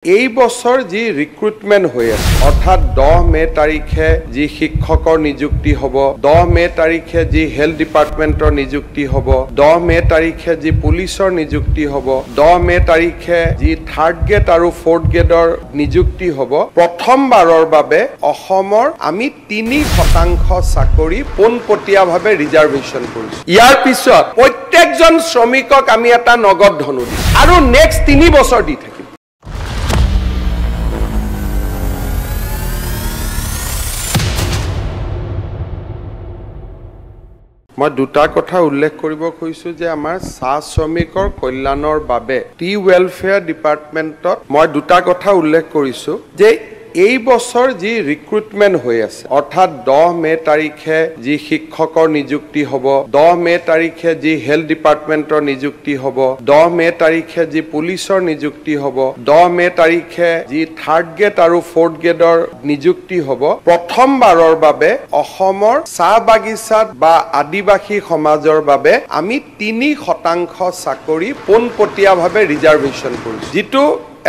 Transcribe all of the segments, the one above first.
এই বছৰ যি ৰিক্ৰুটমেন্ট হয়ে আছে অৰ্থাৎ 10 মে তাৰিখে যি শিক্ষকৰ নিযুক্তি হব 10 মে তাৰিখে যি হেলথ ডিপাৰ্টমেন্টৰ নিযুক্তি হব 10 মে তাৰিখে যি পুলিশৰ নিযুক্তি হব 10 মে তাৰিখে যি থাৰ্ড গ্ৰেড আৰু ফোৰ্থ গ্ৰেডৰ নিযুক্তি হব প্ৰথমবাৰৰ বাবে অসমৰ আমি 3% চাকৰি পোনপটীয়াভাৱে ৰিজাৰ্ভেশন কৰিছো ইয়াৰ পিছত প্ৰত্যেকজন শ্ৰমিকক আমি এটা নগদ ধনু দিম আৰু নেক্সট 3 বছৰ দি থাকিম মই দুটা কথা উল্লেখ কৰিব খুজিছো যে আমাৰ চাহ শ্ৰমিকৰ কল্যাণৰ বাবে টি ওয়েলফেয়াৰ ডিপাৰ্টমেন্টত মই দুটা কথা উল্লেখ কৰিছো যে এই বছৰ যি ৰিক্ৰুটমেন্ট হৈ আছে অৰ্থাৎ 10 মে তাৰিখে যি শিক্ষকৰ নিযুক্তি হব 10 মে তাৰিখে যি হেলথ ডিপাৰ্টমেন্টৰ নিযুক্তি হব 10 মে তাৰিখে যি পুলিশৰ নিযুক্তি হব 10 মে তাৰিখে যি থাৰ্ড গ্ৰেড আৰু ফোৰ্থ গ্ৰেডৰ নিযুক্তি হব প্ৰথমবাৰৰ বাবে অসমৰ চাহ বাগিচাত বা আদিবাসী সমাজৰ বাবে আমি 3% চাকৰি পোনপটীয়াভাৱে ৰিজাৰ্ভেশন কৰিছো যেটো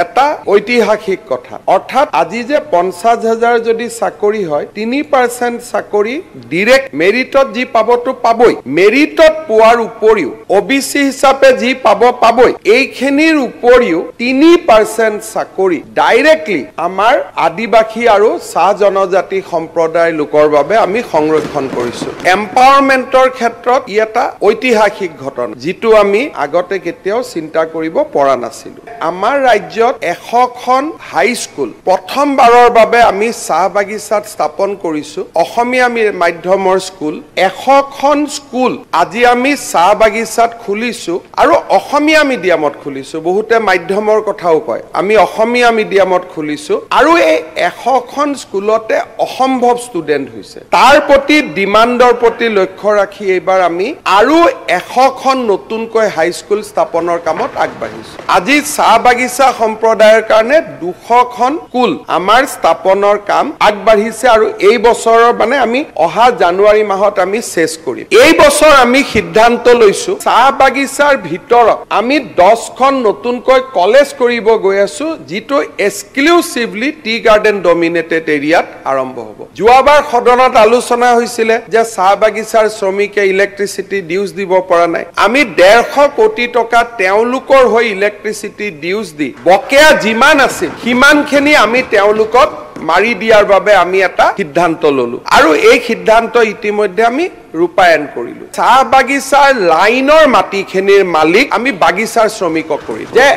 এটা ঐতিহাসিক কথা অৰ্থাৎ আজি যে 50,000 যদি চাকৰি হয় 3% চাকৰি ডাইৰেক্ট মেৰিটত যি পাবটো পাবই মেৰিটত পোৱাৰ উপৰিও ওবিসি হিচাপে যি পাবই এইখিনিৰ উপৰিও 3% চাকৰি ডাইৰেক্টলি আমাৰ আদিবাসী আৰু চাহ জনজাতি সম্প্ৰদায়ৰ লোকৰ বাবে আমি সংৰক্ষণ কৰিছো এম্পাৱাৰমেন্টৰ ক্ষেত্ৰত ই এটা ঐতিহাসিক ঘটনা যেটো আমি আগতে কেতিয়াও চিন্তা কৰিব পৰা নাছিলো আমাৰ ৰাজ্য 100খন হাই স্কুল প্ৰথমবাৰৰ বাবে আমি চাহ বাগিচাত স্থাপন কৰিছো অসমীয়া মাধ্যমৰ স্কুল 100খন স্কুল আজি আমি চাহ বাগিচাত খুলিছো আৰু অসমীয়া মিডিয়ামত খুলিছো বহুতে মাধ্যমৰ কথাও কয় আমি অসমীয়া মিডিয়ামত খুলিছো আৰু এই 100খন স্কুলতে অসম্ভৱ ষ্টুডেন্ট হৈছে তাৰ প্ৰতি ডিমান্ডৰ প্ৰতি লক্ষ্য ৰাখি এইবাৰ আমি আৰু 100খন নতুনকৈ হাই স্কুল স্থাপনৰ কামত আগবাঢ়িছো আজি চাহ বাগিচা সম্প্ৰদায়ৰ কাৰণে 200খন স্কুল আমাৰ স্থাপনৰ কাম আগবাঢ়িছে আৰু এই বছৰৰ মানে আমি অহা জানুৱাৰী মাহত আমি শেষ কৰিম এই বছৰ আমি সিদ্ধান্ত লৈছো চাহ বাগিচাৰ ভিতৰত আমি 10খন নতুনকৈ কলেজ কৰিব গৈ আছো যেটো এক্সক্লুসিভলি টি গাৰ্ডেন ডমিনেটেড এৰিয়াত আৰম্ভ হ'ব যোৱাবাৰ সদনত আলোচনা হৈছিল যে চাহ বাগিচাৰ শ্ৰমিকে ইলেক্ট্ৰিচিটি ডিউজ দিব পৰা নাই আমি 150 কোটি টকা তেওঁলোকৰ হৈ ইলেক্ট্ৰিচিটি ডিউজ দি বকেয়া যিমান আছে হিমানখিনি আমি তেওঁলোকক মাৰি দিয়াৰ বাবে আমি এটা সিদ্ধান্ত ললো আৰু এই সিদ্ধান্ত ইতিমধ্যে আমি ৰূপায়ণ কৰিলো চাহ বাগিচাৰ লাইনৰ মাটিখিনিৰ মালিক আমি বাগিচাৰ শ্ৰমিকক কৰি যে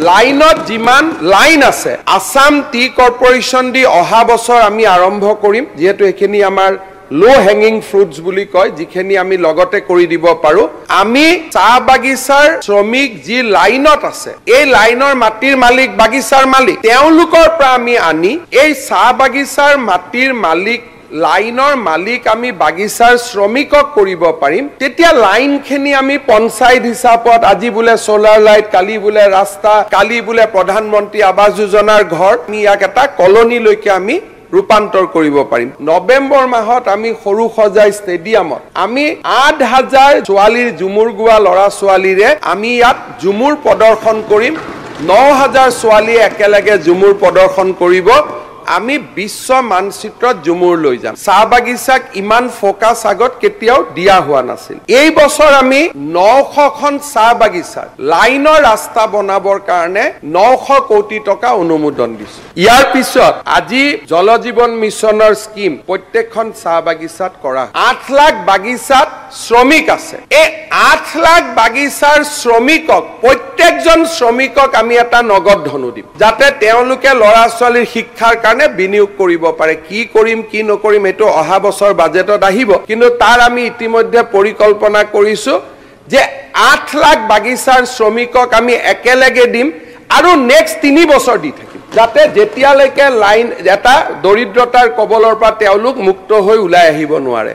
লাইনত যিমান লাইন আছে আসাম টি কৰ্পোৰেচন দি অহা বছৰ আমি আৰম্ভ কৰিম যেহেতু এখিনি আমাৰ লো হ্যাঙ্গিং ফ্ৰুটস বুলি কয় যিখিনি আমি লগতে কৰি দিব পাৰো আমি চাহ বাগিচাৰ শ্ৰমিক যি লাইনত আছে এই লাইনৰ মাটিৰ মালিক বাগিচাৰ মালিক তেওঁলোকৰ পৰা আমি আনি এই চাহ বাগিচাৰ মাটিৰ মালিক লাইনৰ মালিক আমি বাগিচাৰ শ্ৰমিকক কৰিব পাৰিম তেতিয়া লাইনখিনি আমি পঞ্চায়ত হিচাপত আজি বুলে সোলাৰ লাইট কালি বুলে ৰাস্তা কালি বুলে প্ৰধানমন্ত্ৰী আৱাস যোজনাৰ ঘৰ আমি ইয়াক এটা কলনী লৈকে আমি ৰূপান্তৰ কৰিব পাৰিম নৱেম্বৰ মাহত আমি সৰু সজাই ষ্টেডিয়ামত আমি 8000 ছোৱালীৰ জুমুৰ গোৱা লৰা ছোৱালীৰে আমি ইয়াত জুমুৰ প্ৰদৰ্শন কৰিম 9000 ছোৱালী একেলগে জুমুৰ প্ৰদৰ্শন কৰিব আমি বিশ্ব মানচিত্ৰত জুমুৰ লৈ যাম চাহ বাগিচাক ইমান ফোকাস আগত কেতিয়াও দিয়া হোৱা নাছিল এই বছৰ আমি 900খন চাহ বাগিচাৰ লাইনৰ ৰাস্তা বনাবৰ কাৰণে 900 কোটি টকা অনুমোদন দিছো ইয়াৰ পিছত আজি জল জীৱন মিছনৰ স্কিম প্ৰত্যেকখন চাহ বাগিচাত কৰা 8 লাখ বাগিচাত শ্ৰমিক আছে এই 8 লাখ বাগিচাৰ শ্ৰমিকক প্ৰত্যেকজন শ্ৰমিকক আমি এটা নগদ ধনু দিম যাতে তেওঁলোকে লৰা ছোৱালীৰ শিক্ষাৰ কাৰণে বিনিয়োগ কৰিব পাৰে কি কৰিম কি নকৰিম এটো অহা বছৰ বাজেটত আহিব কিন্তু তাৰ আমি ইতিমধ্যে পৰিকল্পনা কৰিছো যে 8 লাখ বাগিচাৰ শ্ৰমিকক আমি একেলগে দিম আৰু নেক্সট 3 বছৰ দি থাকিম যাতে যেতিয়ালৈকে লাইন এটা দৰিদ্ৰতাৰ কবলৰ পৰা তেওঁলোক মুক্ত হৈ ওলাই আহিব নোৱাৰে